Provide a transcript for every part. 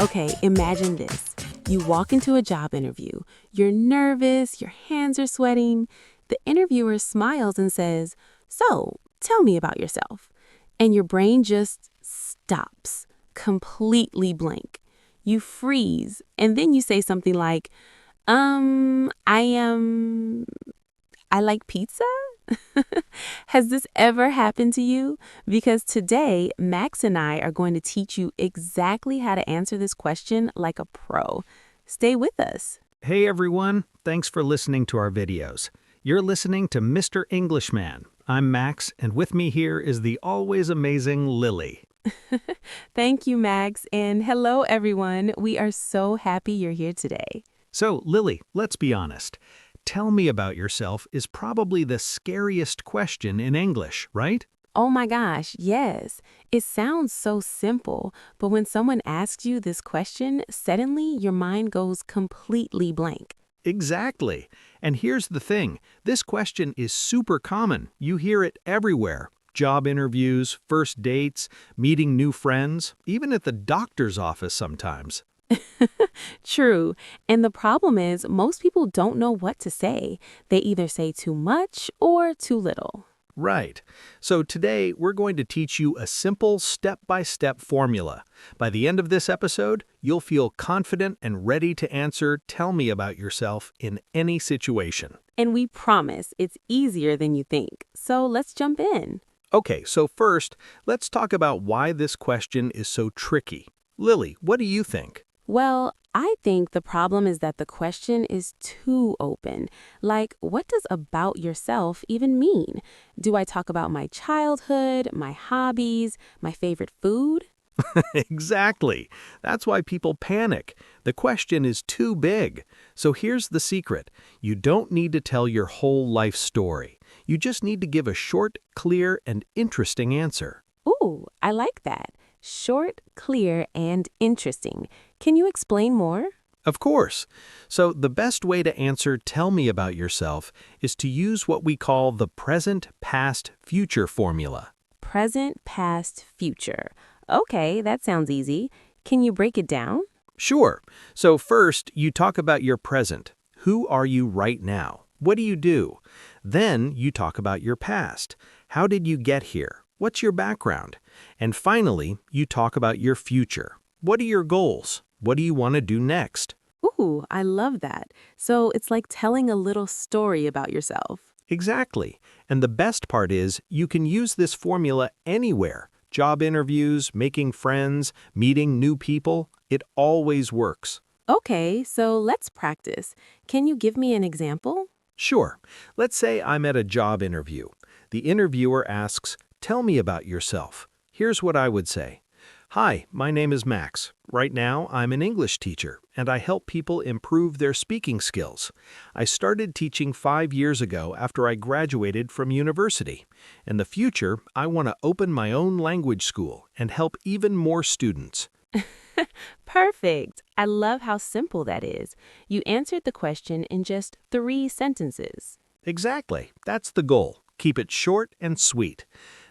Okay, imagine this. You walk into a job interview. You're nervous, your hands are sweating. The interviewer smiles and says, "So, tell me about yourself." And your brain just stops, completely blank. You freeze, and then you say something like, I like pizza? Has this ever happened to you? Because today, Max and I are going to teach you exactly how to answer this question like a pro. Stay with us. Hey everyone, thanks for listening to our videos. You're listening to Mr. Englishman. I'm Max, and with me here is the always amazing Lily. Thank you, Max, and hello, everyone. We are so happy you're here today. So, Lily, let's be honest. Tell me about yourself is probably the scariest question in English, right? Oh my gosh, yes. It sounds so simple, but when someone asks you this question, suddenly your mind goes completely blank. Exactly. And here's the thing. This question is super common. You hear it everywhere. Job interviews, first dates, meeting new friends, even at the doctor's office sometimes. True. And the problem is, most people don't know what to say. They either say too much or too little. Right. So today we're going to teach you a simple step-by-step formula. By the end of this episode, you'll feel confident and ready to answer "Tell me about yourself" in any situation. And we promise it's easier than you think. So let's jump in. Okay, so first, let's talk about why this question is so tricky. Lily, what do you think? Well, I think the problem is that the question is too open. Like, what does about yourself even mean? Do I talk about my childhood, my hobbies, my favorite food? Exactly. That's why people panic. The question is too big. So here's the secret. You don't need to tell your whole life story. You just need to give a short, clear, and interesting answer. Ooh, I like that. Short, clear, and interesting. Can you explain more? Of course. So the best way to answer "Tell me about yourself" is to use what we call the present, past, future formula. Present, past, future. Okay, that sounds easy. Can you break it down? Sure. So first, you talk about your present. Who are you right now? What do you do? Then you talk about your past. How did you get here? What's your background? And finally, you talk about your future. What are your goals? What do you want to do next? Ooh, I love that. So it's like telling a little story about yourself. Exactly. And the best part is you can use this formula anywhere. Job interviews, making friends, meeting new people. It always works. Okay, so let's practice. Can you give me an example? Sure. Let's say I'm at a job interview. The interviewer asks, "Tell me about yourself." Here's what I would say. "Hi, my name is Max. Right now, I'm an English teacher, and I help people improve their speaking skills. I started teaching 5 years ago after I graduated from university. In the future, I want to open my own language school and help even more students." Perfect. I love how simple that is. You answered the question in just 3 sentences. Exactly. That's the goal. Keep it short and sweet.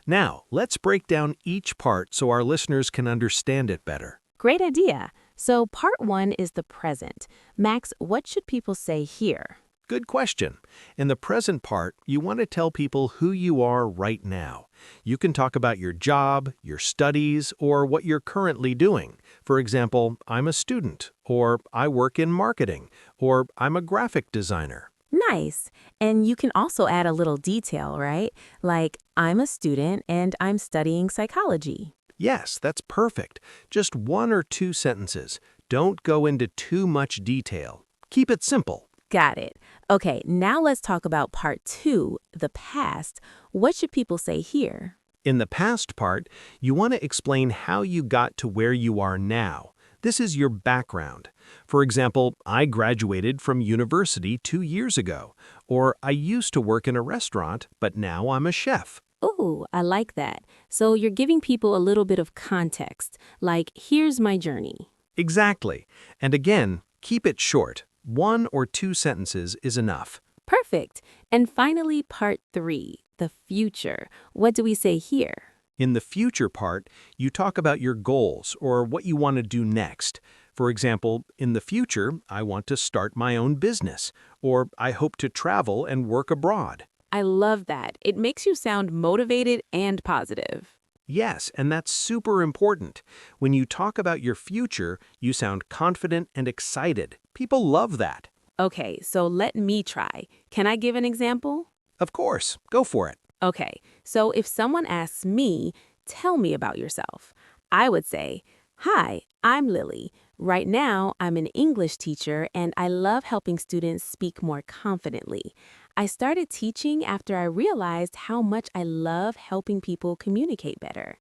Now, let's break down each part so our listeners can understand it better. Great idea. So part 1 is the present. Max, what should people say here? Good question. In the present part, you want to tell people who you are right now. You can talk about your job, your studies, or what you're currently doing. For example, "I'm a student," or "I work in marketing," or "I'm a graphic designer." Nice. And you can also add a little detail, right? Like, I'm a student and I'm studying psychology. Yes, that's perfect. Just 1 or 2 sentences. Don't go into too much detail. Keep it simple. Got it. Okay, now let's talk about part 2, the past. What should people say here? In the past part, you want to explain how you got to where you are now. This is your background. For example, "I graduated from university 2 years ago," or "I used to work in a restaurant, but now I'm a chef." Ooh, I like that. So you're giving people a little bit of context, like, here's my journey. Exactly. And again, keep it short. 1 or 2 sentences is enough. Perfect. And finally, part 3, the future. What do we say here? In the future part, you talk about your goals or what you want to do next. For example, in the future, I want to start my own business, or I hope to travel and work abroad. I love that. It makes you sound motivated and positive. Yes, and that's super important. When you talk about your future, you sound confident and excited. People love that. Okay, so let me try. Can I give an example? Of course, go for it. Okay, so if someone asks me, tell me about yourself, I would say, hi, I'm Lily. Right now, I'm an English teacher and I love helping students speak more confidently. I started teaching after I realized how much I love helping people communicate better.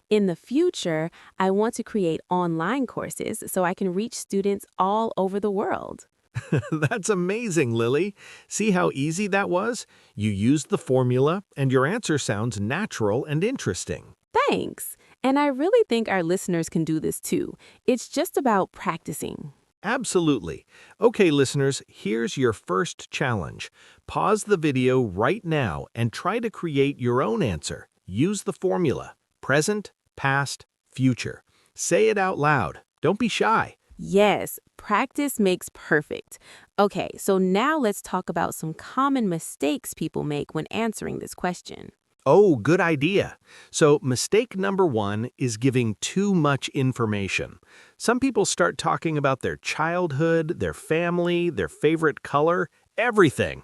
In the future, I want to create online courses so I can reach students all over the world. That's amazing, Lily. See how easy that was? You used the formula, and your answer sounds natural and interesting. Thanks. And I really think our listeners can do this too. It's just about practicing. Absolutely. Okay, listeners, here's your first challenge. Pause the video right now and try to create your own answer. Use the formula: present, past, future. Say it out loud. Don't be shy. Yes, practice makes perfect. Okay, so now let's talk about some common mistakes people make when answering this question. Oh, good idea. So, mistake number one is giving too much information. Some people start talking about their childhood, their family, their favorite color, everything.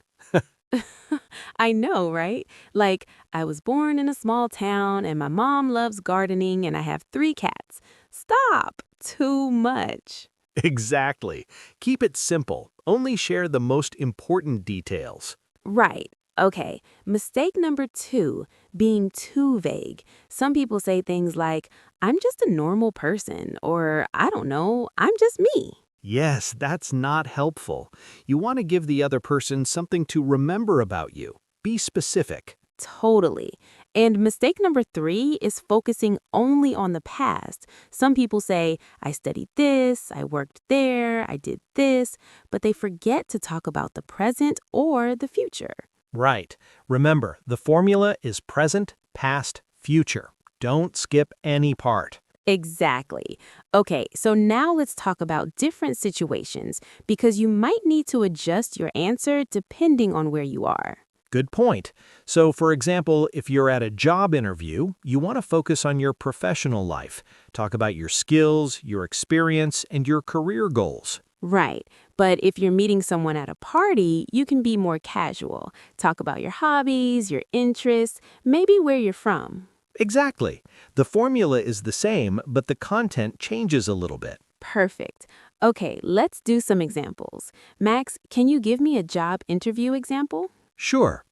I know, right? Like, I was born in a small town and my mom loves gardening and I have 3 cats. Stop! Too much. Exactly. Keep it simple. Only share the most important details. Right. Okay. Mistake number 2, being too vague. Some people say things like, I'm just a normal person, or I don't know, I'm just me. Yes, that's not helpful. You want to give the other person something to remember about you. Be specific. Totally. And mistake number 3 is focusing only on the past. Some people say, I studied this, I worked there, I did this, but they forget to talk about the present or the future. Right. Remember, the formula is present, past, future. Don't skip any part. Exactly. Okay, so now let's talk about different situations because you might need to adjust your answer depending on where you are. Good point. So, for example, if you're at a job interview, you want to focus on your professional life. Talk about your skills, your experience, and your career goals. Right. But if you're meeting someone at a party, you can be more casual. Talk about your hobbies, your interests, maybe where you're from. Exactly. The formula is the same, but the content changes a little bit. Perfect. Okay, let's do some examples. Max, can you give me a job interview example? Sure.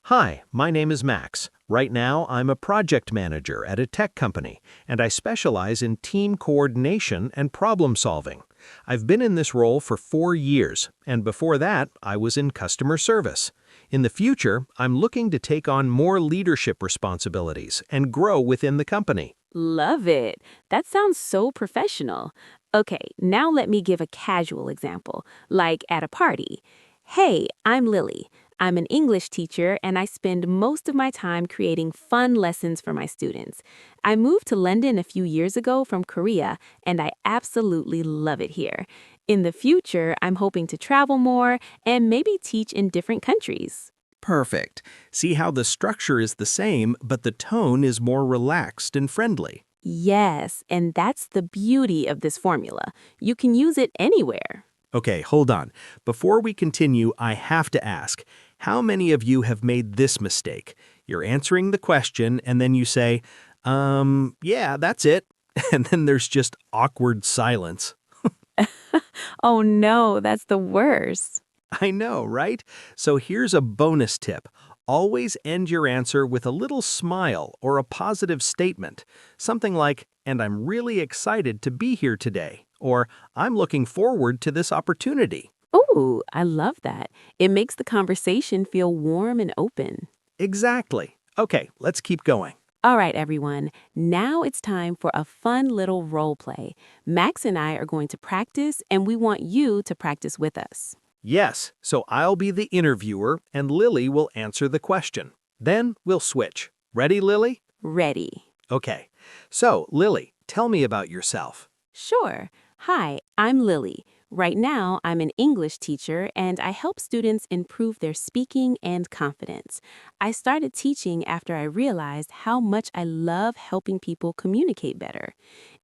Hi, my name is Max. Right now, I'm a project manager at a tech company, and I specialize in team coordination and problem solving. I've been in this role for 4 years, and before that, I was in customer service. In the future, I'm looking to take on more leadership responsibilities and grow within the company. Love it. That sounds so professional. Okay, now let me give a casual example, like at a party. Hey, I'm Lily. I'm an English teacher and I spend most of my time creating fun lessons for my students. I moved to London a few years ago from Korea and I absolutely love it here. In the future, I'm hoping to travel more and maybe teach in different countries. Perfect. See how the structure is the same, but the tone is more relaxed and friendly. Yes, and that's the beauty of this formula. You can use it anywhere. Okay, hold on. Before we continue, I have to ask, how many of you have made this mistake? You're answering the question and then you say, yeah, that's it. And then there's just awkward silence. Oh no, that's the worst. I know, right? So here's a bonus tip. Always end your answer with a little smile or a positive statement. Something like, and I'm really excited to be here today, or I'm looking forward to this opportunity. Ooh, I love that. It makes the conversation feel warm and open. Exactly. Okay, let's keep going. All right, everyone. Now it's time for a fun little role play. Max and I are going to practice, and we want you to practice with us. Yes, so I'll be the interviewer and Lily will answer the question. Then we'll switch. Ready, Lily? Ready. Okay. So, Lily, tell me about yourself. Sure. Hi, I'm Lily. Right now, I'm an English teacher and I help students improve their speaking and confidence. I started teaching after I realized how much I love helping people communicate better.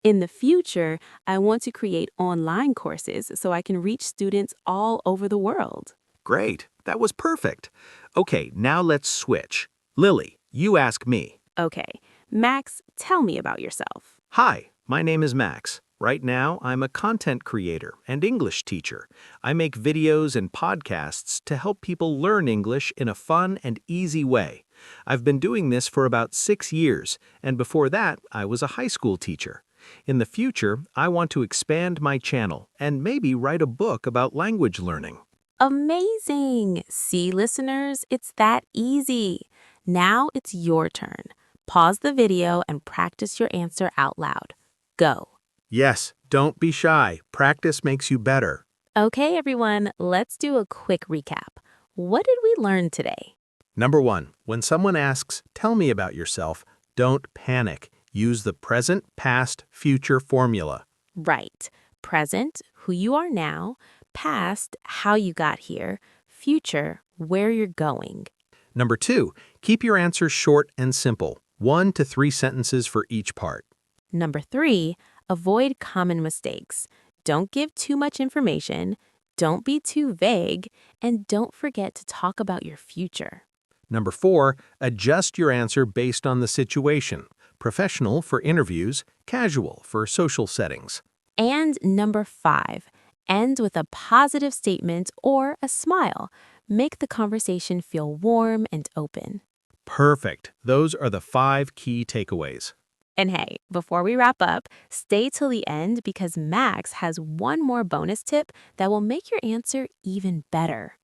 In the future, I want to create online courses so I can reach students all over the world. Great. That was perfect. Okay, now let's switch. Lily, you ask me. Okay, Max, tell me about yourself. Hi, my name is Max. Right now, I'm a content creator and English teacher. I make videos and podcasts to help people learn English in a fun and easy way. I've been doing this for about 6 years, and before that, I was a high school teacher. In the future, I want to expand my channel and maybe write a book about language learning. Amazing! See, listeners, it's that easy. Now it's your turn. Pause the video and practice your answer out loud. Go. Yes, don't be shy. Practice makes you better. Okay, everyone, let's do a quick recap. What did we learn today? Number 1, when someone asks, tell me about yourself, don't panic. Use the present, past, future formula. Right. Present, who you are now. Past, how you got here. Future, where you're going. Number 2, keep your answers short and simple. 1 to 3 sentences for each part. Number 3, avoid common mistakes. Don't give too much information, don't be too vague, and don't forget to talk about your future. Number 4, adjust your answer based on the situation. Professional for interviews, casual for social settings. And number 5, end with a positive statement or a smile. Make the conversation feel warm and open. Perfect. Those are the 5 key takeaways. And hey, before we wrap up, stay till the end because Max has one more bonus tip that will make your answer even better.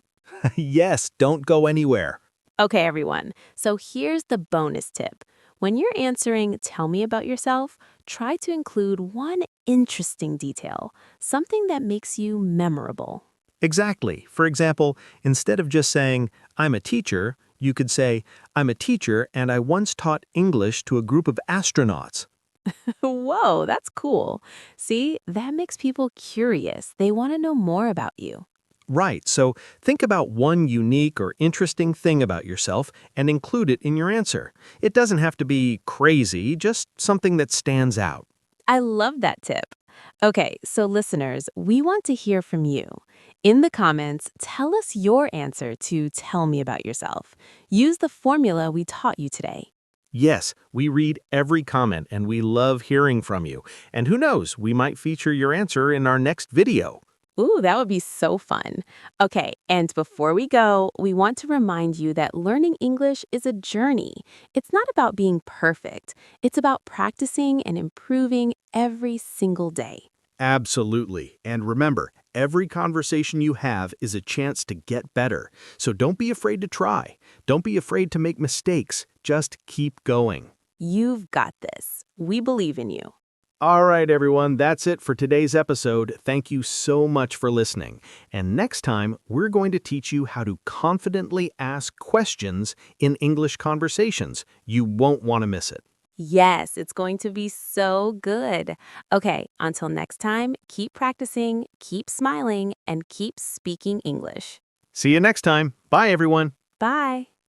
Yes, don't go anywhere. Okay, everyone, so here's the bonus tip. When you're answering, tell me about yourself, try to include one interesting detail, something that makes you memorable. Exactly. For example, instead of just saying, I'm a teacher, you could say, I'm a teacher and I once taught English to a group of astronauts. Whoa, that's cool. See, that makes people curious. They want to know more about you. Right, so think about one unique or interesting thing about yourself and include it in your answer. It doesn't have to be crazy, just something that stands out. I love that tip. Okay, so listeners, we want to hear from you. In the comments, tell us your answer to tell me about yourself. Use the formula we taught you today. Yes, we read every comment and we love hearing from you. And who knows, we might feature your answer in our next video. Ooh, that would be so fun. Okay, and before we go, we want to remind you that learning English is a journey. It's not about being perfect. It's about practicing and improving every single day. Absolutely. And remember, every conversation you have is a chance to get better. So don't be afraid to try. Don't be afraid to make mistakes. Just keep going. You've got this. We believe in you. All right, everyone, that's it for today's episode. Thank you so much for listening. And next time, we're going to teach you how to confidently ask questions in English conversations. You won't want to miss it. Yes, it's going to be so good. Okay, until next time, keep practicing, keep smiling, and keep speaking English. See you next time. Bye, everyone. Bye.